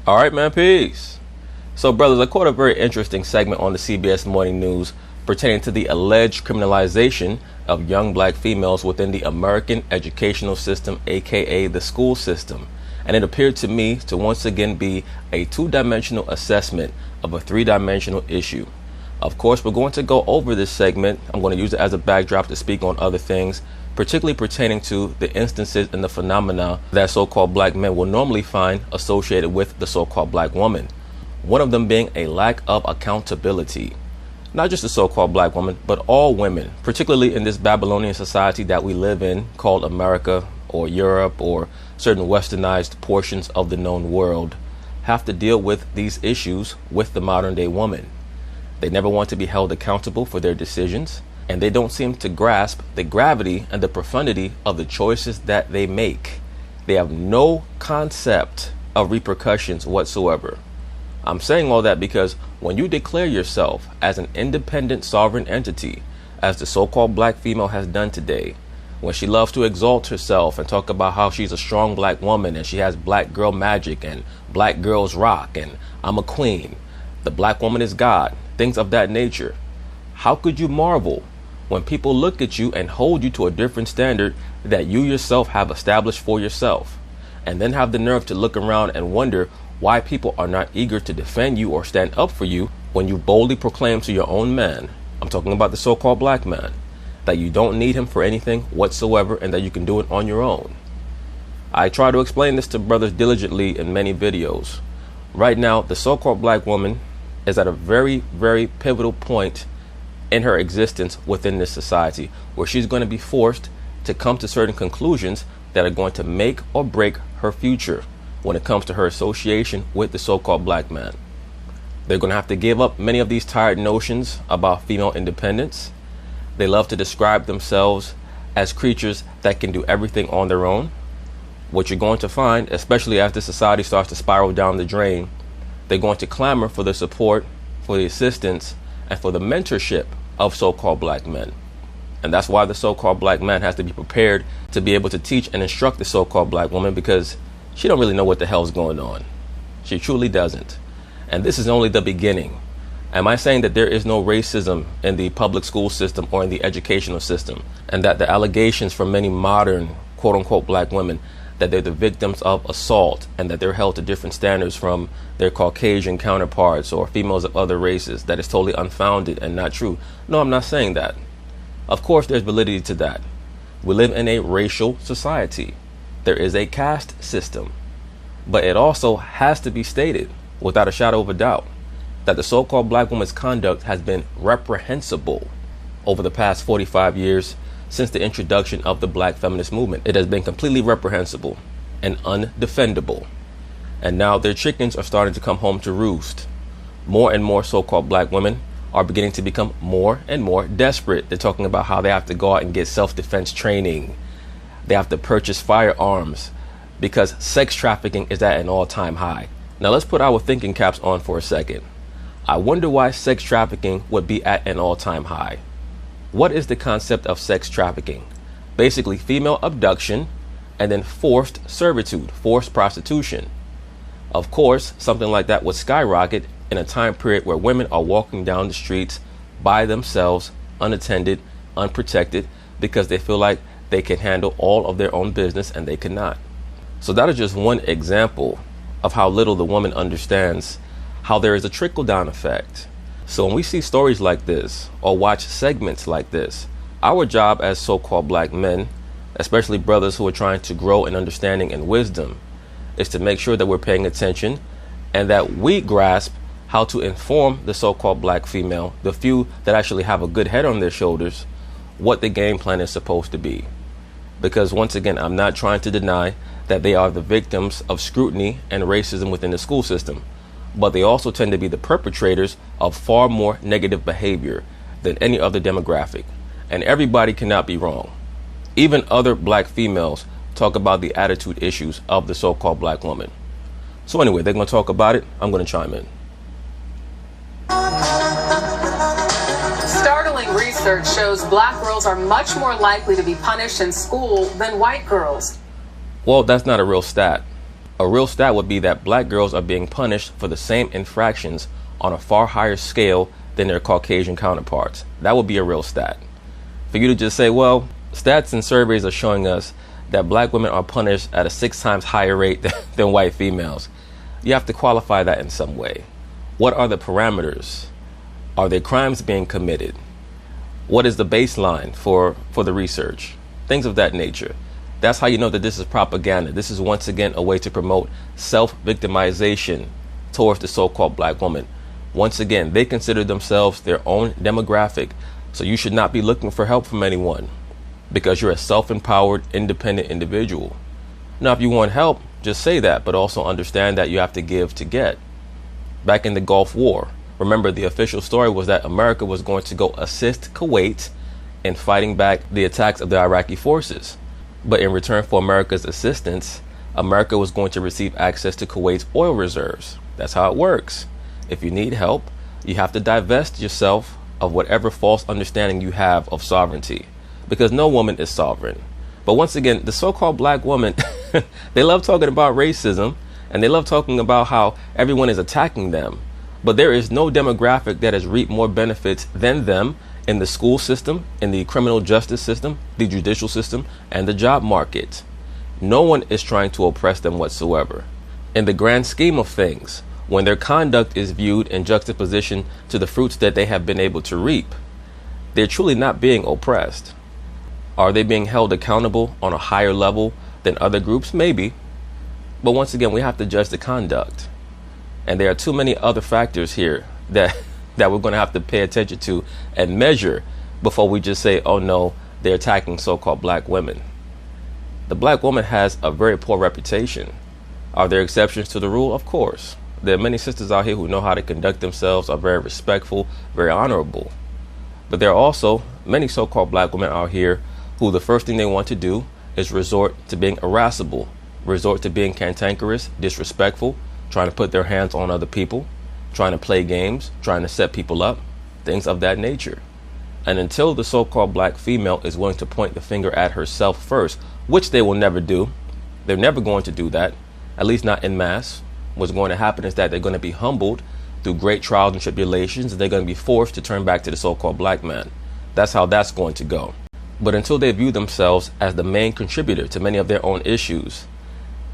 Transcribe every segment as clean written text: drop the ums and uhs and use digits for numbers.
All right, man, peace. So, brothers, I caught a very interesting segment on the CBS Morning News pertaining to the alleged criminalization of young black females within the American educational system, aka the school system. And it appeared to me to once again be a two-dimensional assessment of a three-dimensional issue. Of course, we're going to go over this segment. I'm going to use it as a backdrop to speak on other things, particularly pertaining to the instances and the phenomena that so-called black men will normally find associated with the so-called black woman. One of them being a lack of accountability. Not just the so-called black woman, but all women, particularly in this Babylonian society that we live in, called America or Europe or certain westernized portions of the known world, have to deal with these issues with the modern day woman. They never want to be held accountable for their decisions, and they don't seem to grasp the gravity and the profundity of the choices that they make. They have no concept of repercussions whatsoever. I'm saying all that because when you declare yourself as an independent sovereign entity, as the so-called black female has done today, when she loves to exalt herself and talk about how she's a strong black woman and she has black girl magic and black girls rock and I'm a queen, the black woman is God, things of that nature, how could you marvel when people look at you and hold you to a different standard that you yourself have established for yourself, and then have the nerve to look around and wonder why people are not eager to defend you or stand up for you when you boldly proclaim to your own man, I'm talking about the so-called black man, that you don't need him for anything whatsoever and that you can do it on your own. I try to explain this to brothers diligently in many videos. Right now, the so-called black woman is at a very, very pivotal point in her existence within this society where she's going to be forced to come to certain conclusions that are going to make or break her future when it comes to her association with the so-called black man. They're going to have to give up many of these tired notions about female independence. They love to describe themselves as creatures that can do everything on their own. What you're going to find, especially as the society starts to spiral down the drain, they're going to clamor for the support, for the assistance, and for the mentorship of so-called black men. And that's why the so-called black man has to be prepared to be able to teach and instruct the so-called black woman, because she don't really know what the hell's going on. She truly doesn't. And this is only the beginning. Am I saying that there is no racism in the public school system or in the educational system, and that the allegations from many modern quote-unquote black women that they're the victims of assault and that they're held to different standards from their Caucasian counterparts or females of other races, that is totally unfounded and not true? No, I'm not saying that. Of course there's validity to that. We live in a racial society. There is a caste system. But it also has to be stated without a shadow of a doubt that the so-called black woman's conduct has been reprehensible over the past 45 years since the introduction of the black feminist movement. It has been completely reprehensible and undefendable. And now their chickens are starting to come home to roost. More and more so-called black women are beginning to become more and more desperate. They're talking about how they have to go out and get self-defense training. They have to purchase firearms because sex trafficking is at an all-time high. Now let's put our thinking caps on for a second. I wonder why sex trafficking would be at an all-time high. What is the concept of sex trafficking? Basically female abduction and then forced servitude, forced prostitution. Of course, something like that would skyrocket in a time period where women are walking down the streets by themselves, unattended, unprotected, because they feel like they can handle all of their own business and they cannot. So that is just one example of how little the woman understands how there is a trickle-down effect. So when we see stories like this or watch segments like this, our job as so-called black men, especially brothers who are trying to grow in understanding and wisdom, is to make sure that we're paying attention and that we grasp how to inform the so-called black female, the few that actually have a good head on their shoulders, what the game plan is supposed to be. Because once again, I'm not trying to deny that they are the victims of scrutiny and racism within the school system, but they also tend to be the perpetrators of far more negative behavior than any other demographic. And everybody cannot be wrong. Even other black females talk about the attitude issues of the so-called black woman. So anyway, they're going to talk about it. I'm going to chime in. Startling research shows black girls are much more likely to be punished in school than white girls. Well, that's not a real stat. A real stat would be that black girls are being punished for the same infractions on a far higher scale than their Caucasian counterparts. That would be a real stat. For you to just say, well, stats and surveys are showing us that black women are punished at a 6 times higher rate than white females. You have to qualify that in some way. What are the parameters? Are there crimes being committed? What is the baseline for the research? Things of that nature. That's how you know that this is propaganda. This is once again a way to promote self-victimization towards the so-called black woman. Once again, they consider themselves their own demographic, so you should not be looking for help from anyone because you're a self-empowered, independent individual. Now, if you want help, just say that, but also understand that you have to give to get. Back in the Gulf War, remember the official story was that America was going to go assist Kuwait in fighting back the attacks of the Iraqi forces. But in return for America's assistance, America was going to receive access to Kuwait's oil reserves. That's how it works. If you need help, you have to divest yourself of whatever false understanding you have of sovereignty, because no woman is sovereign. But once again, the so-called black woman, they love talking about racism, and they love talking about how everyone is attacking them. But there is no demographic that has reaped more benefits than them in the school system, in the criminal justice system, the judicial system, and the job market. No one is trying to oppress them whatsoever. In the grand scheme of things, when their conduct is viewed in juxtaposition to the fruits that they have been able to reap, they're truly not being oppressed. Are they being held accountable on a higher level than other groups? Maybe. But once again, we have to judge the conduct. And there are too many other factors here that we're going to have to pay attention to and measure before we just say, oh no, they're attacking so-called black women. The black woman has a very poor reputation. Are there exceptions to the rule? Of course. There are many sisters out here who know how to conduct themselves, are very respectful, very honorable. But there are also many so-called black women out here who the first thing they want to do is resort to being irascible, resort to being cantankerous, disrespectful, trying to put their hands on other people, trying to play games, trying to set people up, things of that nature. And until the so-called black female is willing to point the finger at herself first, which they will never do, they're never going to do that, at least not en masse. What's going to happen is that they're going to be humbled through great trials and tribulations, and they're going to be forced to turn back to the so-called black man. That's how that's going to go. But until they view themselves as the main contributor to many of their own issues,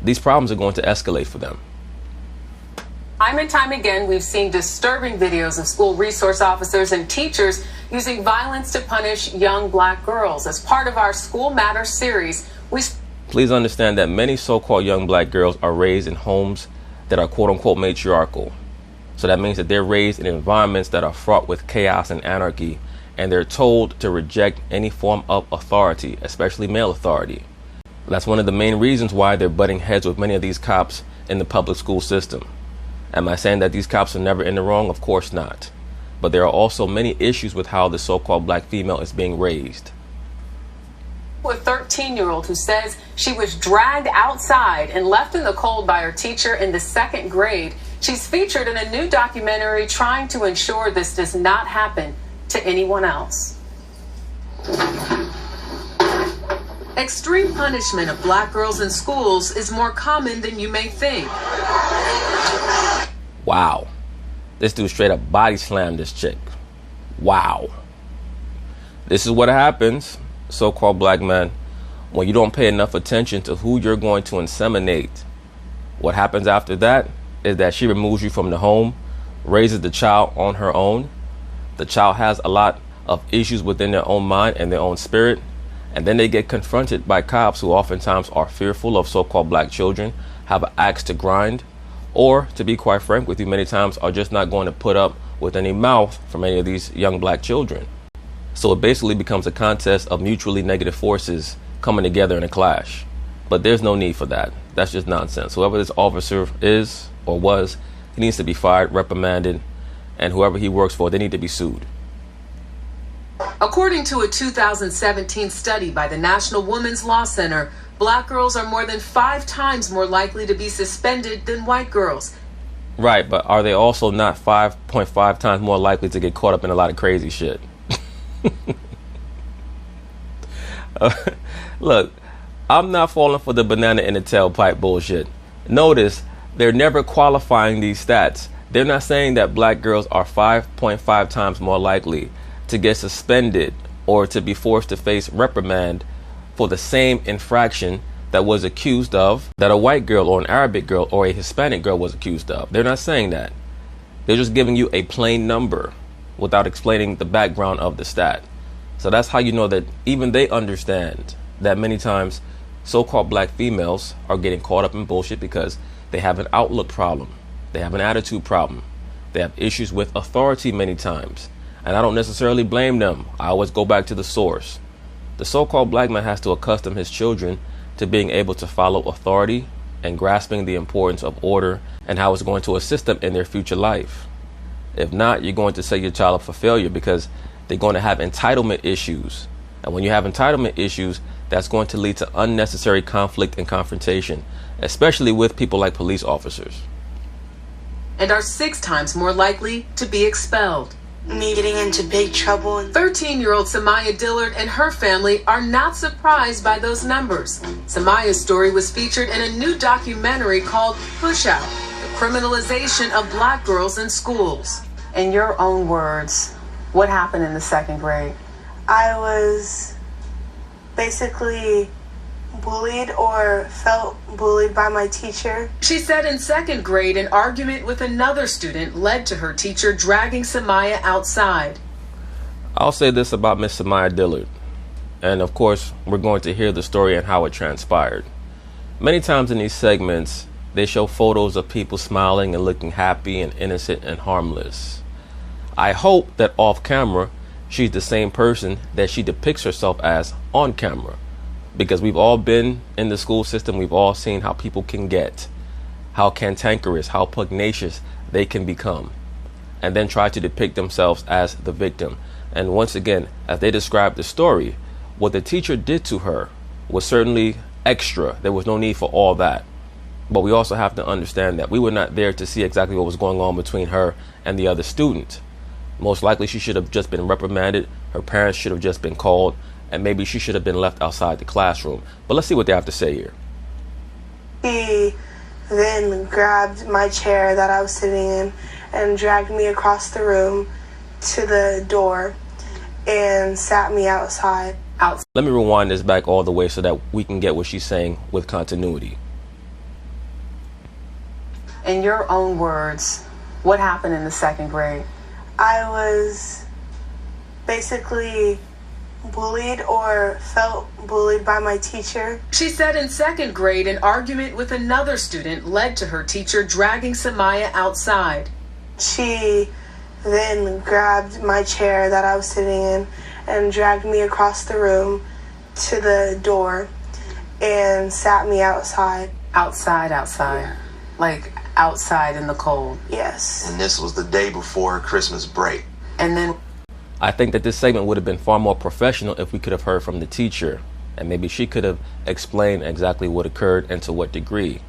these problems are going to escalate for them. Time and time again, we've seen disturbing videos of school resource officers and teachers using violence to punish young black girls. As part of our School Matters series, Please understand that many so-called young black girls are raised in homes that are quote-unquote matriarchal. So that means that they're raised in environments that are fraught with chaos and anarchy, and they're told to reject any form of authority, especially male authority. That's one of the main reasons why they're butting heads with many of these cops in the public school system. Am I saying that these cops are never in the wrong? Of course not. But there are also many issues with how the so-called black female is being raised. A 13-year-old who says she was dragged outside and left in the cold by her teacher in the 2nd grade. She's featured in a new documentary trying to ensure this does not happen to anyone else. Extreme punishment of black girls in schools is more common than you may think. Wow. This dude straight up body slammed this chick. Wow. This is what happens, so-called black men, when you don't pay enough attention to who you're going to inseminate. What happens after that is that she removes you from the home, raises the child on her own. The child has a lot of issues within their own mind and their own spirit. And then they get confronted by cops who oftentimes are fearful of so-called black children, have an axe to grind, or, to be quite frank with you, many times are just not going to put up with any mouth from any of these young black children. So it basically becomes a contest of mutually negative forces coming together in a clash. But there's no need for that. That's just nonsense. Whoever this officer is or was, he needs to be fired, reprimanded, and whoever he works for, they need to be sued. According to a 2017 study by the National Women's Law Center, black girls are more than 5 times more likely to be suspended than white girls. Right, but are they also not 5.5 times more likely to get caught up in a lot of crazy shit? Look, I'm not falling for the banana in the tailpipe bullshit. Notice they're never qualifying these stats. They're not saying that black girls are 5.5 times more likely to get suspended or to be forced to face reprimand for the same infraction that was accused of, that a white girl or an Arabic girl or a Hispanic girl was accused of. They're not saying that. They're just giving you a plain number without explaining the background of the stat. So that's how you know that even they understand that many times so-called black females are getting caught up in bullshit because they have an outlook problem. They have an attitude problem. They have issues with authority many times. And I don't necessarily blame them. I always go back to the source. The so-called black man has to accustom his children to being able to follow authority and grasping the importance of order and how it's going to assist them in their future life. If not, you're going to set your child up for failure because they're going to have entitlement issues. And when you have entitlement issues, that's going to lead to unnecessary conflict and confrontation, especially with people like police officers. And are 6 times more likely to be expelled. Me getting into big trouble. 13-year-old Samaya Dillard and her family are not surprised by those numbers. Samaya's story was featured in a new documentary called Push Out, the criminalization of black girls in schools. In your own words, what happened in the 2nd grade? I was basically bullied or felt bullied by my teacher. She said in 2nd grade, an argument with another student led to her teacher dragging Samaya outside. I'll say this about Miss Samaya Dillard. And of course, we're going to hear the story and how it transpired. Many times in these segments, they show photos of people smiling and looking happy and innocent and harmless. I hope that off camera, she's the same person that she depicts herself as on camera. Because we've all been in the school system, we've all seen how people can get, how cantankerous, how pugnacious they can become, and then try to depict themselves as the victim. And once again, as they describe the story, what the teacher did to her was certainly extra. There was no need for all that. But we also have to understand that we were not there to see exactly what was going on between her and the other student. Most likely she should have just been reprimanded, her parents should have just been called, and maybe she should have been left outside the classroom. But let's see what they have to say here. He then grabbed my chair that I was sitting in and dragged me across the room to the door and sat me outside. Let me rewind this back all the way so that we can get what she's saying with continuity. In your own words, what happened in the 2nd grade? I was basically bullied or felt bullied by my teacher. She said in 2nd grade, an argument with another student led to her teacher dragging Samaya outside. She then grabbed my chair that I was sitting in and dragged me across the room to the door and sat me outside. Outside? Yeah. Like outside in the cold? Yes. And this was the day before Christmas break. And then I think that this segment would have been far more professional if we could have heard from the teacher, and maybe she could have explained exactly what occurred and to what degree.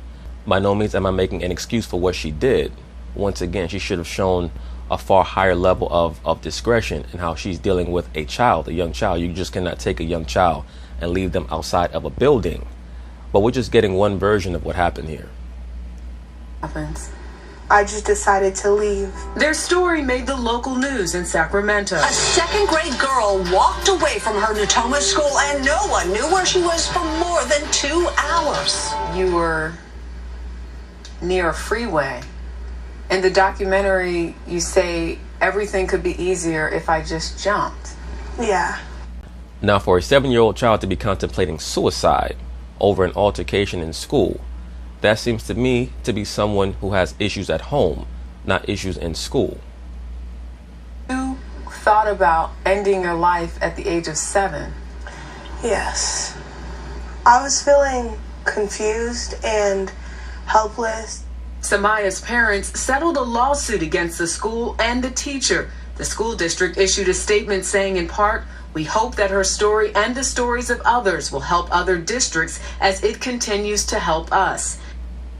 By no means am I making an excuse for what she did. Once again, she should have shown a far higher level of discretion in how she's dealing with a child, a young child. You just cannot take a young child and leave them outside of a building. But we're just getting one version of what happened here. happens. I just decided to leave. Their story made the local news in Sacramento. A 2nd grade girl walked away from her Natoma school and no one knew where she was for more than 2 hours. You were near a freeway. In the documentary, you say everything could be easier if I just jumped. Yeah. Now, for a 7-year-old child to be contemplating suicide over an altercation in school, that seems to me to be someone who has issues at home, not issues in school. You thought about ending your life at the age of 7. Yes. I was feeling confused and helpless. Samaya's parents settled a lawsuit against the school and the teacher. The school district issued a statement saying, in part, "We hope that her story and the stories of others will help other districts as it continues to help us."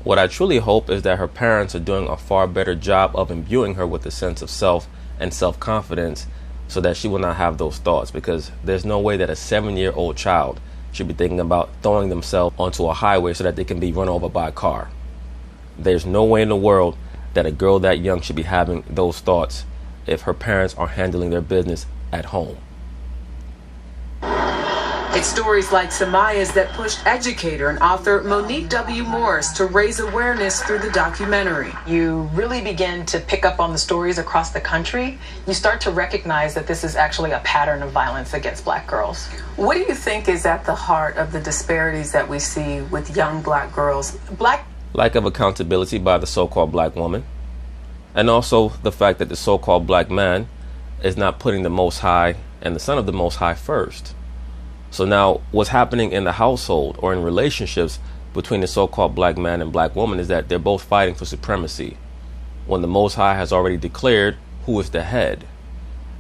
What I truly hope is that her parents are doing a far better job of imbuing her with a sense of self and self-confidence so that she will not have those thoughts, because there's no way that a 7-year-old child should be thinking about throwing themselves onto a highway so that they can be run over by a car. There's no way in the world that a girl that young should be having those thoughts if her parents are handling their business at home. It's stories like Samaya's that pushed educator and author Monique W. Morris to raise awareness through the documentary. You really begin to pick up on the stories across the country. You start to recognize that this is actually a pattern of violence against black girls. What do you think is at the heart of the disparities that we see with young black girls? Lack of accountability by the so-called black woman, and also the fact that the so-called black man is not putting the Most High and the Son of the Most High first. So now what's happening in the household or in relationships between the so-called black man and black woman is that they're both fighting for supremacy when the Most High has already declared who is the head.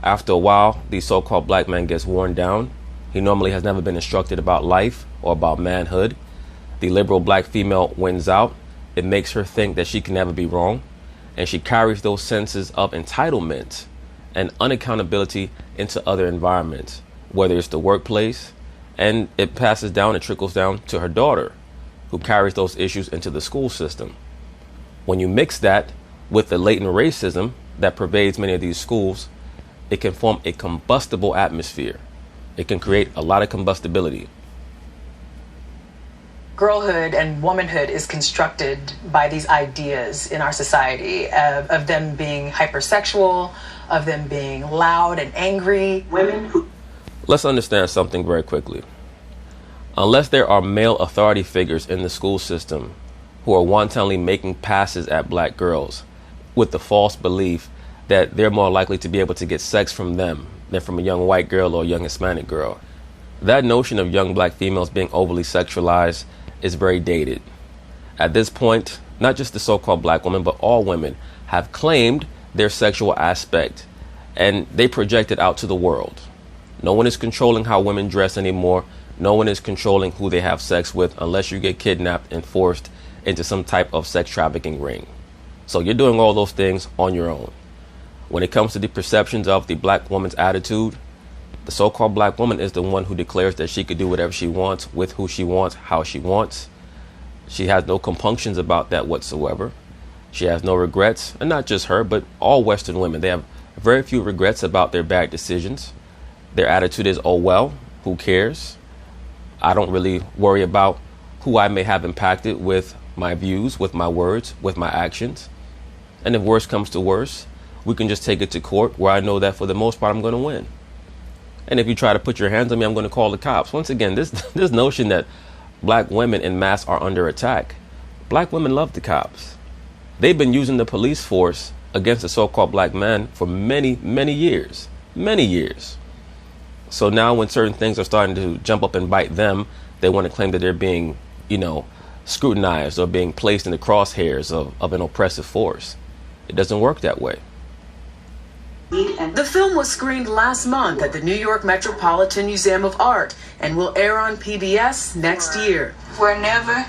After a while, the so-called black man gets worn down. He normally has never been instructed about life or about manhood. The liberal black female wins out. It makes her think that she can never be wrong. And she carries those senses of entitlement and unaccountability into other environments, whether it's the workplace, and it passes down, it trickles down to her daughter, who carries those issues into the school system. When you mix that with the latent racism that pervades many of these schools, it can form a combustible atmosphere. It can create a lot of combustibility. Girlhood and womanhood is constructed by these ideas in our society of them being hypersexual, of them being loud and angry. Let's understand something very quickly. Unless there are male authority figures in the school system who are wantonly making passes at black girls with the false belief that they're more likely to be able to get sex from them than from a young white girl or a young Hispanic girl, that notion of young black females being overly sexualized is very dated. At this point, not just the so-called black woman, but all women have claimed their sexual aspect and they project it out to the world. No one is controlling how women dress anymore. No one is controlling who they have sex with unless you get kidnapped and forced into some type of sex trafficking ring. So you're doing all those things on your own. When it comes to the perceptions of the black woman's attitude, the so-called black woman is the one who declares that she could do whatever she wants, with who she wants, how she wants. She has no compunctions about that whatsoever. She has no regrets, and not just her, but all Western women. They have very few regrets about their bad decisions. Their attitude is, oh well, who cares? I don't really worry about who I may have impacted with my views, with my words, with my actions. And if worse comes to worse, we can just take it to court where I know that for the most part I'm going to win. And if you try to put your hands on me, I'm going to call the cops. Once again, this notion that black women en masse are under attack. Black women love the cops. They've been using the police force against the so-called black man for many, many years. Many years. So now when certain things are starting to jump up and bite them, they want to claim that they're being, scrutinized or being placed in the crosshairs of an oppressive force. It doesn't work that way. The film was screened last month at the New York Metropolitan Museum of Art and will air on PBS next year. We're never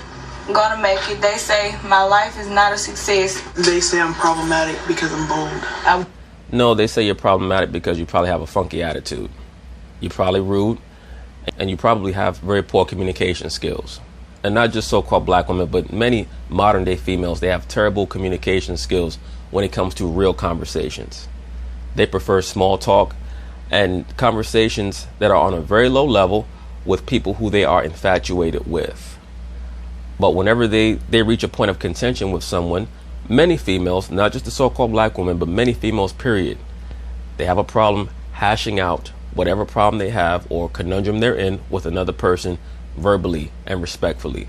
gonna make it. They say my life is not a success. They say I'm problematic because I'm bold. No, they say you're problematic because you probably have a funky attitude. You're probably rude, and you probably have very poor communication skills. And not just so-called black women, but many modern-day females, they have terrible communication skills when it comes to real conversations. They prefer small talk and conversations that are on a very low level with people who they are infatuated with. But whenever they reach a point of contention with someone, many females, not just the so-called black women, but many females, period, they have a problem hashing out whatever problem they have or conundrum they're in with another person verbally and respectfully.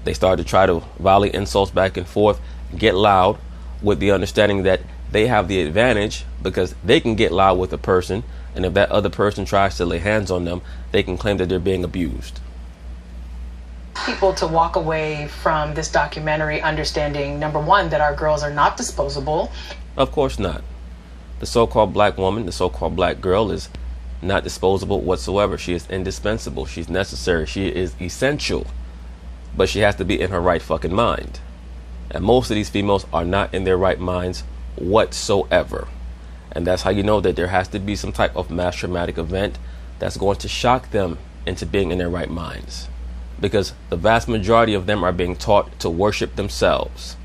They start to try to volley insults back and forth, get loud, with the understanding that they have the advantage because they can get loud with a person, and if that other person tries to lay hands on them, they can claim that they're being abused. People to walk away from this documentary understanding, number one, that our girls are not disposable. Of course not. The so-called black woman, the so-called black girl is not disposable whatsoever. She is indispensable. She's necessary. She is essential. But she has to be in her right fucking mind. And most of these females are not in their right minds whatsoever. And that's how you know that there has to be some type of mass traumatic event that's going to shock them into being in their right minds. Because the vast majority of them are being taught to worship themselves.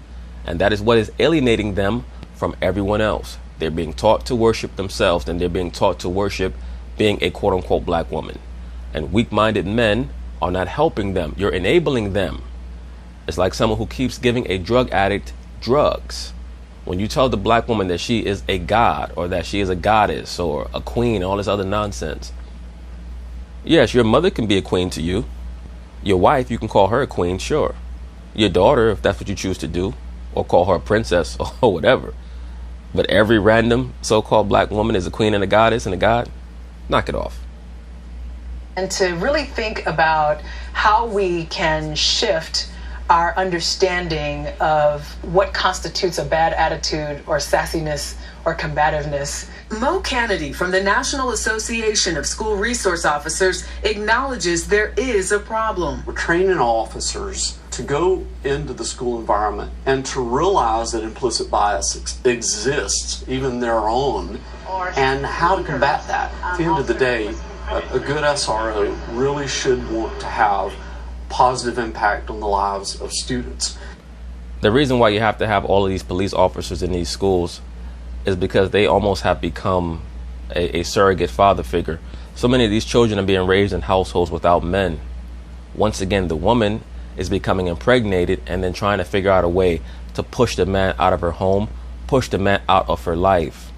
And that is what is alienating them from everyone else. They're being taught to worship themselves, and they're being taught to worship being a quote-unquote black woman. And weak-minded men are not helping them. You're enabling them. It's like someone who keeps giving a drug addict drugs. When you tell the black woman that she is a god, or that she is a goddess, or a queen, all this other nonsense. Yes, your mother can be a queen to you. Your wife, you can call her a queen, sure. Your daughter, if that's what you choose to do, or call her a princess or whatever. But every random so-called black woman is a queen and a goddess and a god? Knock it off. And to really think about how we can shift our understanding of what constitutes a bad attitude or sassiness or combativeness. Mo Kennedy from the National Association of School Resource Officers acknowledges there is a problem. We're training officers to go into the school environment and to realize that implicit bias exists, even their own, and how to combat that. At the end of the day, a good SRO really should want to have positive impact on the lives of students. The reason why you have to have all of these police officers in these schools is because they almost have become a surrogate father figure. So many of these children are being raised in households without men. Once again, the woman is becoming impregnated and then trying to figure out a way to push the man out of her home, push the man out of her life,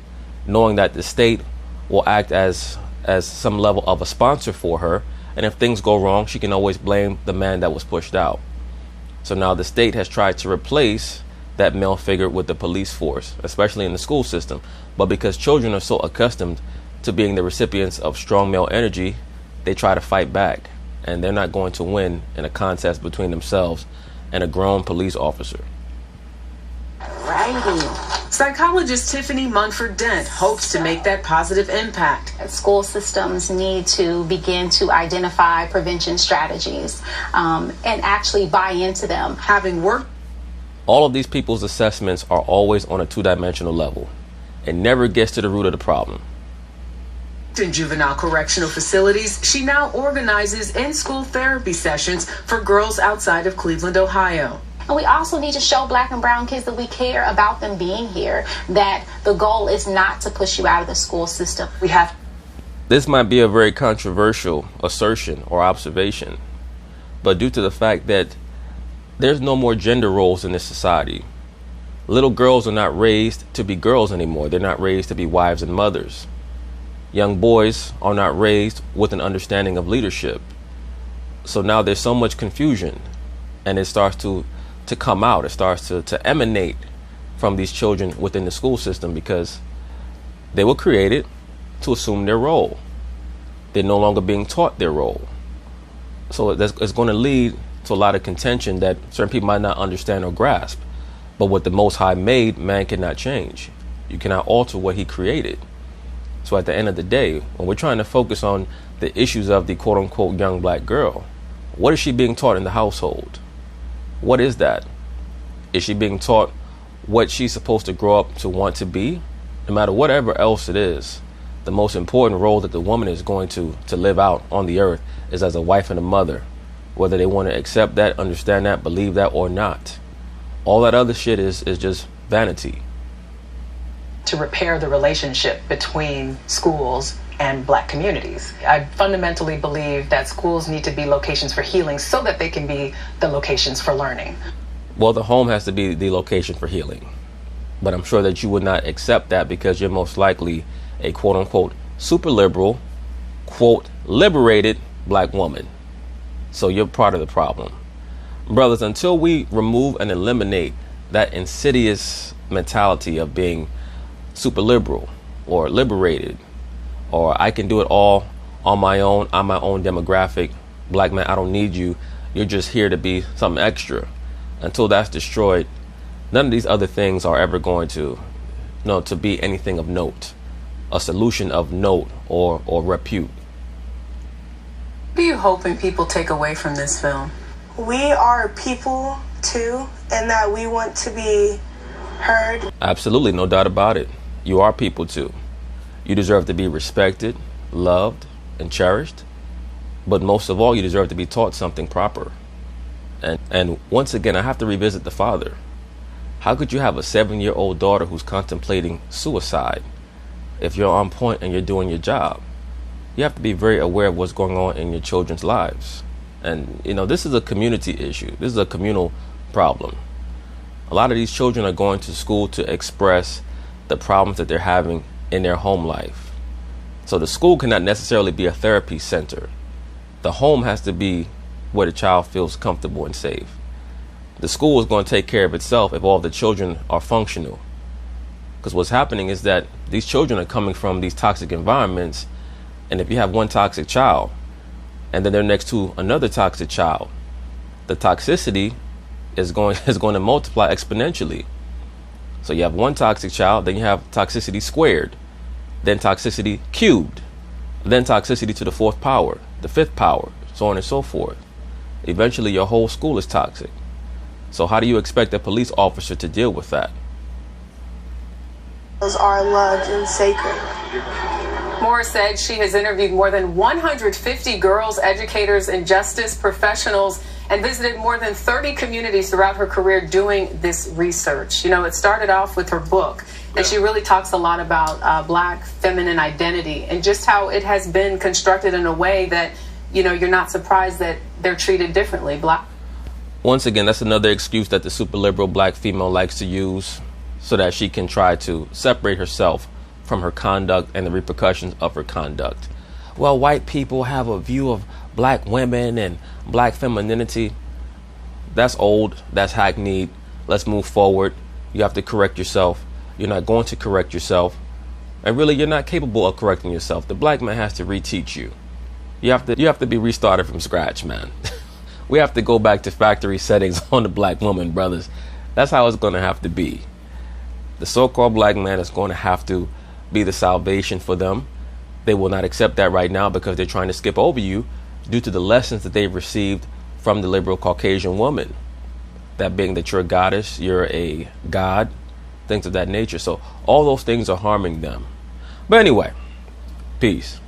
knowing that the state will act as some level of a sponsor for her. And if things go wrong, she can always blame the man that was pushed out. So now the state has tried to replace that male figure with the police force, especially in the school system. But because children are so accustomed to being the recipients of strong male energy, they try to fight back. And they're not going to win in a contest between themselves and a grown police officer. Psychologist Tiffany Munford Dent hopes to make that positive impact. School systems need to begin to identify prevention strategies and actually buy into them. Having worked, all of these people's assessments are always on a two-dimensional level. It never gets to the root of the problem. in juvenile correctional facilities, she now organizes in-school therapy sessions for girls outside of Cleveland, Ohio. And we also need to show Black and brown kids that we care about them being here, that the goal is not to push you out of the school system. This might be a very controversial assertion or observation, but due to the fact that there's no more gender roles in this society, little girls are not raised to be girls anymore. They're not raised to be wives and mothers. Young boys are not raised with an understanding of leadership. So now there's so much confusion, and it starts to come out. It starts to emanate from these children within the school system, because they were created to assume their role. They're no longer being taught their role. So it's going to lead to a lot of contention that certain people might not understand or grasp. But what the Most High made, man cannot change. You cannot alter what he created. So at the end of the day, when we're trying to focus on the issues of the quote-unquote young black girl, what is she being taught in the household? What is that? Is she being taught what she's supposed to grow up to want to be? No matter whatever else it is, the most important role that the woman is going to live out on the earth is as a wife and a mother, whether they want to accept that, understand that, believe that or not. All that other shit is just vanity. To repair the relationship between schools and Black communities. I fundamentally believe that schools need to be locations for healing so that they can be the locations for learning. Well, the home has to be the location for healing. But I'm sure that you would not accept that, because you're most likely a quote-unquote super liberal, quote, liberated Black woman. So you're part of the problem. Brothers, until we remove and eliminate that insidious mentality of being super liberal or liberated, or I can do it all on my own, I'm my own demographic, Black man, I don't need you, you're just here to be something extra. Until that's destroyed, none of these other things are ever going to be anything of note, a solution of note or repute. What are you hoping people take away from this film? We are people too, and that we want to be heard. Absolutely, no doubt about it. You are people too. You deserve to be respected, loved, and cherished. But most of all, you deserve to be taught something proper. And once again, I have to revisit the father. How could you have a 7-year-old daughter who's contemplating suicide if you're on point and you're doing your job? You have to be very aware of what's going on in your children's lives. And, this is a community issue. This is a communal problem. A lot of these children are going to school to express the problems that they're having in their home life. So the school cannot necessarily be a therapy center. The home has to be where the child feels comfortable and safe. The school is going to take care of itself if all the children are functional. Because what's happening is that these children are coming from these toxic environments. And if you have one toxic child and then they're next to another toxic child, the toxicity is going to multiply exponentially. So you have one toxic child, then you have toxicity squared, then toxicity cubed, then toxicity to the 4th power, the 5th power, so on and so forth. Eventually your whole school is toxic. So how do you expect a police officer to deal with that? Those are loved and sacred. Moore said she has interviewed more than 150 girls, educators, and justice professionals, and visited more than 30 communities throughout her career doing this research. It started off with her book, and she really talks a lot about Black feminine identity and just how it has been constructed in a way that, you're not surprised that they're treated differently. Once again, that's another excuse that the super liberal Black female likes to use so that she can try to separate herself from her conduct and the repercussions of her conduct. Well, white people have a view of Black women and Black femininity. That's old. That's hackneyed. Let's move forward. You have to correct yourself. You're not going to correct yourself. And really, you're not capable of correcting yourself. The Black man has to reteach you. You have to be restarted from scratch, man. We have to go back to factory settings on the Black woman, brothers. That's how it's going to have to be. The so-called Black man is going to have to be the salvation for them. They will not accept that right now because they're trying to skip over you due to the lessons that they've received from the liberal Caucasian woman. That being that you're a goddess, you're a god, things of that nature. So all those things are harming them. But anyway, peace.